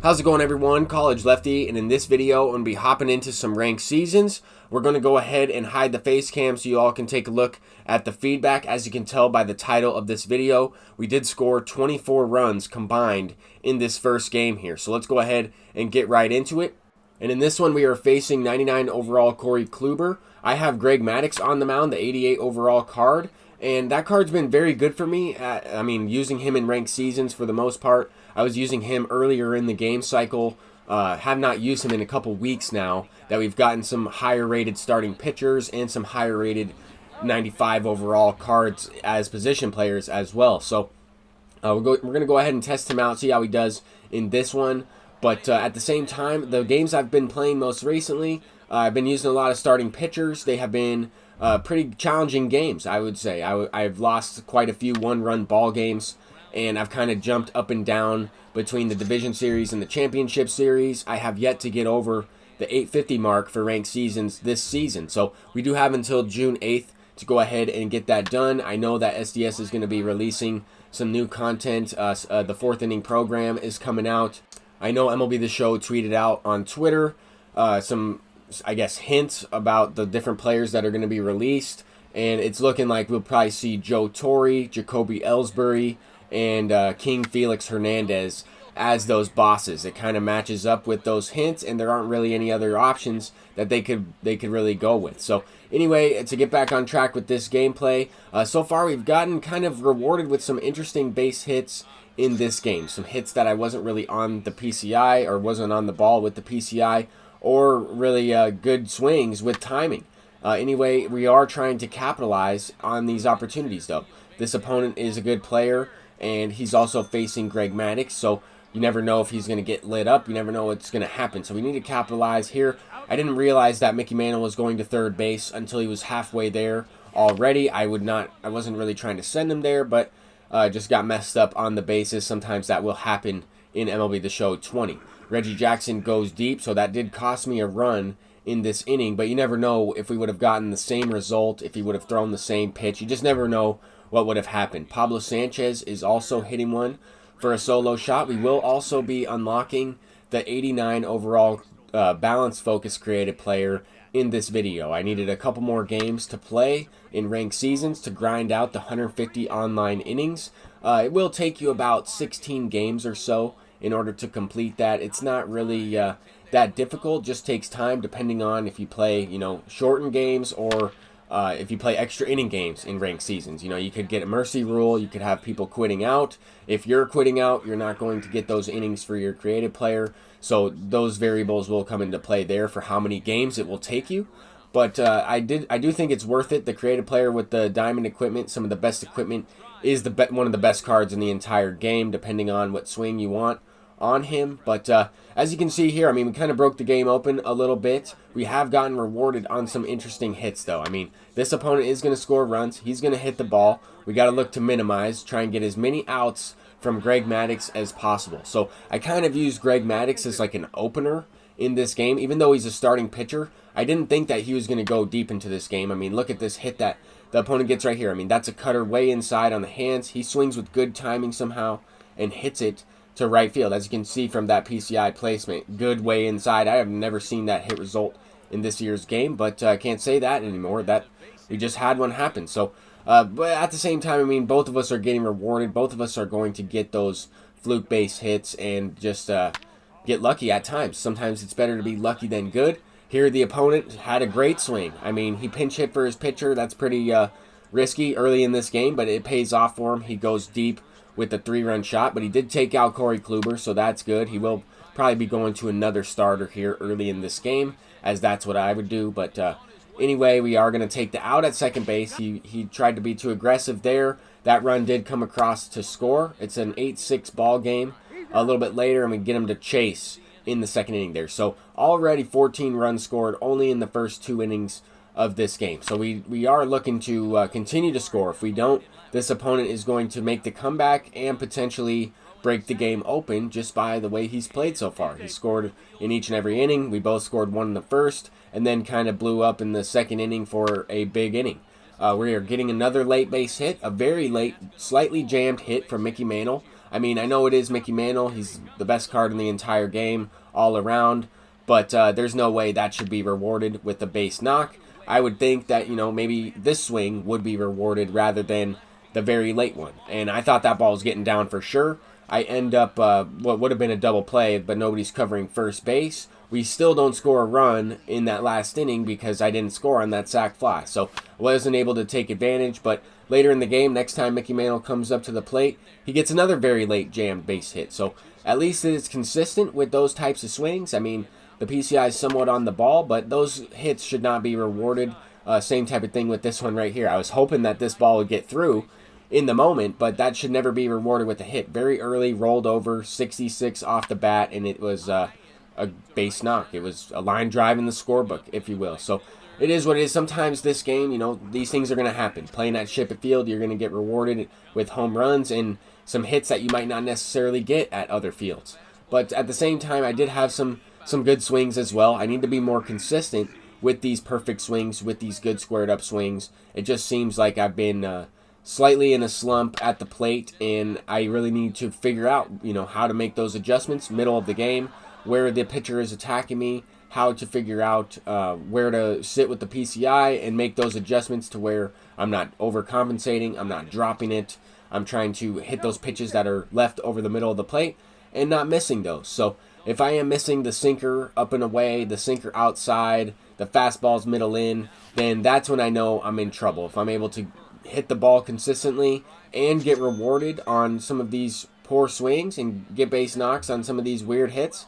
How's it going, everyone? College Lefty, and in this video I'm going to be hopping into some ranked seasons. We're going to go ahead and hide the face cam so you all can take a look at the feedback. As you can tell by the title of this video, we did score 24 runs combined in this first game here. So let's go ahead and get right into it. And in this one we are facing 99 overall Corey Kluber. I have Greg Maddux on the mound, the 88 overall card. And that card's been very good for me. Using him in ranked seasons for the most part. I was using him earlier in the game cycle. Have not used him in a couple weeks now that we've gotten some higher rated starting pitchers and some higher rated 95 overall cards as position players as well. So we're going to go ahead and test him out, see how he does in this one. But at the same time, the games I've been playing most recently, I've been using a lot of starting pitchers. They have been pretty challenging games, I would say. I've lost quite a few one-run ball games, and I've kind of jumped up and down between the Division Series and the Championship Series. I have yet to get over the 850 mark for ranked seasons this season. So we do have until June 8th to go ahead and get that done. I know that SDS is going to be releasing some new content. The fourth inning program is coming out. I know MLB The Show tweeted out on Twitter some, I guess, hints about the different players that are going to be released. And it's looking like we'll probably see Joe Torre, Jacoby Ellsbury, and King Felix Hernandez as those bosses. It kind of matches up with those hints, and there aren't really any other options that they could really go with. So anyway, to get back on track with this gameplay, so far we've gotten kind of rewarded with some interesting base hits in this game. Some hits that I wasn't really on the PCI or wasn't on the ball with the PCI, or really good swings with timing. Anyway, we are trying to capitalize on these opportunities though. This opponent is a good player, and he's also facing Greg Maddux, so you never know if he's going to get lit up. You never know what's going to happen. So we need to capitalize here. I didn't realize that Mickey Mantle was going to third base until he was halfway there already. I wasn't really trying to send him there, but just got messed up on the bases. Sometimes that will happen in MLB The Show 20. Reggie Jackson goes deep, so that did cost me a run in this inning, but you never know if we would have gotten the same result, if he would have thrown the same pitch. You just never know what would have happened. Pablo Sanchez is also hitting one for a solo shot. We will also be unlocking the 89 overall balance focus created player in this video. I needed a couple more games to play in ranked seasons to grind out the 150 online innings. It will take you about 16 games or so in order to complete that. It's not really that difficult, just takes time depending on if you play, shortened games or if you play extra inning games in ranked seasons. You could get a mercy rule, you could have people quitting out. If you're quitting out, you're not going to get those innings for your creative player. So those variables will come into play there for how many games it will take you. But I do think it's worth it. The creative player with the diamond equipment, some of the best equipment, is one of the best cards in the entire game, depending on what swing you want on him. But as you can see here, we kind of broke the game open a little bit. We have gotten rewarded on some interesting hits though. This opponent is going to score runs. He's going to hit the ball. We got to look to minimize, try and get as many outs from Greg Maddux as possible. So I kind of use Greg Maddux as like an opener in this game. Even though he's a starting pitcher, I didn't think that he was going to go deep into this game. Look at this hit that the opponent gets right here. That's a cutter way inside on the hands. He swings with good timing somehow and hits it to right field. As you can see from that PCI placement, good way inside. I have never seen that hit result in this year's game, but I can't say that anymore. That we just had one happen. So, but at the same time, both of us are getting rewarded. Both of us are going to get those fluke base hits and just get lucky at times. Sometimes it's better to be lucky than good. Here, the opponent had a great swing. He pinch hit for his pitcher. That's pretty risky early in this game, but it pays off for him. He goes deep with the 3-run shot, but he did take out Corey Kluber, so that's good. He will probably be going to another starter here early in this game, as that's what I would do. But anyway, we are going to take the out at second base. He tried to be too aggressive there. That run did come across to score. It's an 8-6 ball game. A little bit later, and we get him to chase in the second inning there. So already 14 runs scored only in the first 2 innings of this game. So we are looking to continue to score. If we don't, this opponent is going to make the comeback and potentially break the game open just by the way he's played so far. He scored in each and every inning. We both scored one in the first and then kind of blew up in the second inning for a big inning. We are getting another late base hit, a very late, slightly jammed hit from Mickey Mantle. I mean, I know it is Mickey Mantle. He's the best card in the entire game all around, but there's no way that should be rewarded with a base knock. I would think that, maybe this swing would be rewarded rather than the very late one. And I thought that ball was getting down for sure. I end up what would have been a double play, but nobody's covering first base. We still don't score a run in that last inning because I didn't score on that sac fly. So I wasn't able to take advantage, but later in the game, next time Mickey Mantle comes up to the plate, he gets another very late jammed base hit. So at least it's consistent with those types of swings. I mean, the PCI is somewhat on the ball, but those hits should not be rewarded. Same type of thing with this one right here. I was hoping that this ball would get through in the moment, but that should never be rewarded with a hit. Very early, rolled over, 66 off the bat, and it was a base knock. It was a line drive in the scorebook, if you will. So it is what it is. Sometimes this game, these things are going to happen. Playing at Ship Field, you're going to get rewarded with home runs and some hits that you might not necessarily get at other fields. But at the same time, I did have some good swings as well. I need to be more consistent with these perfect swings, with these good squared up swings. It just seems like I've been slightly in a slump at the plate, and I really need to figure out, how to make those adjustments middle of the game, where the pitcher is attacking me, how to figure out where to sit with the PCI and make those adjustments to where I'm not overcompensating, I'm not dropping it, I'm trying to hit those pitches that are left over the middle of the plate and not missing those. So if I am missing the sinker up and away, the sinker outside, the fastball's middle in, then that's when I know I'm in trouble. If I'm able to hit the ball consistently and get rewarded on some of these poor swings and get base knocks on some of these weird hits,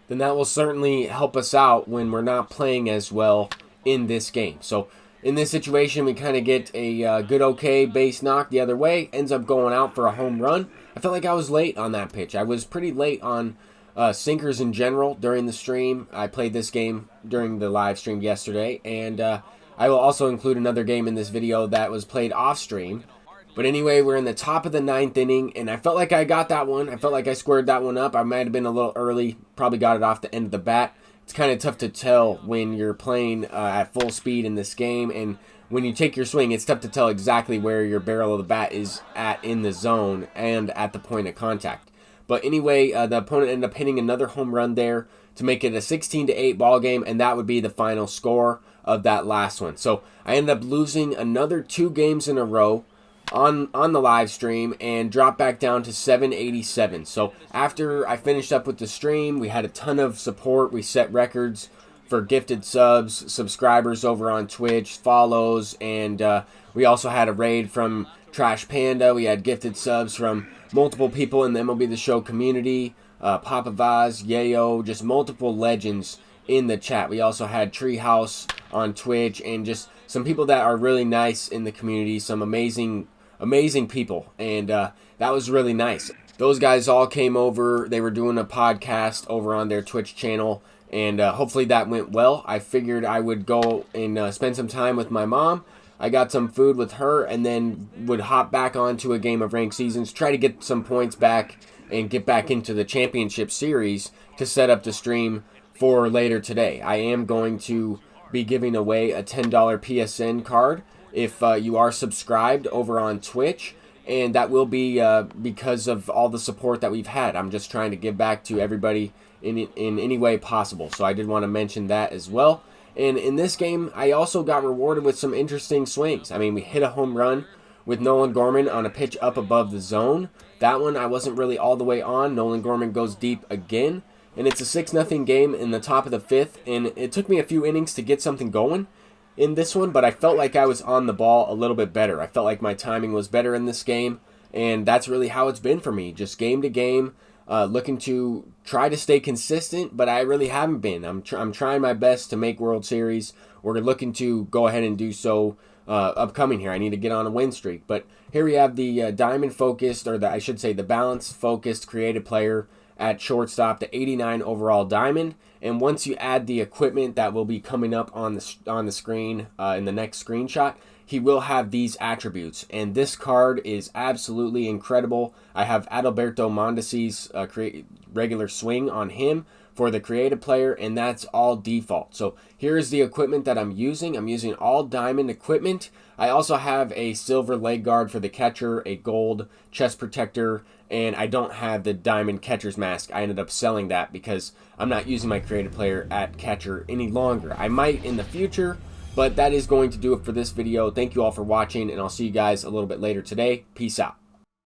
then that will certainly help us out when we're not playing as well in this game. So in this situation, we kind of get a good okay base knock the other way, ends up going out for a home run. I felt like I was late on that pitch. I was pretty late on sinkers in general during the stream. I played this game during the live stream yesterday, and I will also include another game in this video that was played off stream. But anyway, we're in the top of the 9th inning, and I felt like I got that one. I felt like I squared that one up. I might have been a little early, probably got it off the end of the bat. It's kind of tough to tell when you're playing at full speed in this game, and when you take your swing, it's tough to tell exactly where your barrel of the bat is at in the zone and at the point of contact. But anyway, the opponent ended up hitting another home run there to make it a 16-8 ball game, and that would be the final score of that last one. So I ended up losing another 2 games in a row on the live stream and dropped back down to 787. So after I finished up with the stream, we had a ton of support. We set records for gifted subs, subscribers over on Twitch, follows, and we also had a raid from Trash Panda. We had gifted subs from multiple people in the MLB The Show community, Papa Vaz, Yayo, just multiple legends in the chat. We also had Treehouse on Twitch and just some people that are really nice in the community, some amazing people, and that was really nice. Those guys all came over. They were doing a podcast over on their Twitch channel, and hopefully that went well. I figured I would go and spend some time with my mom. I got some food with her, and then would hop back onto a game of Ranked Seasons, try to get some points back, and get back into the championship series to set up the stream for later today. I am going to be giving away a $10 PSN card if you are subscribed over on Twitch, and that will be because of all the support that we've had. I'm just trying to give back to everybody in any way possible, so I did want to mention that as well. And in this game, I also got rewarded with some interesting swings. I mean, we hit a home run with Nolan Gorman on a pitch up above the zone. That one I wasn't really all the way on. Nolan Gorman goes deep again, and it's a 6-0 game in the top of the 5th, and it took me a few innings to get something going in this one, but I felt like I was on the ball a little bit better. I felt like my timing was better in this game, and that's really how it's been for me, just game to game, looking to try to stay consistent, but I really haven't been. I'm trying my best to make World Series. We're looking to go ahead and do so upcoming here. I need to get on a win streak, but here we have the diamond-focused, or I should say the balance-focused creative player at shortstop, the 89 overall diamond. And once you add the equipment that will be coming up on the screen in the next screenshot, he will have these attributes. And this card is absolutely incredible. I have Adalberto Mondesi's regular swing on him for the creative player, and that's all default. So here is the equipment that I'm using. I'm using all diamond equipment. I also have a silver leg guard for the catcher, a gold chest protector, and I don't have the diamond catcher's mask. I ended up selling that because I'm not using my creative player at catcher any longer. I might in the future, but that is going to do it for this video. Thank you all for watching, and I'll see you guys a little bit later today. Peace out.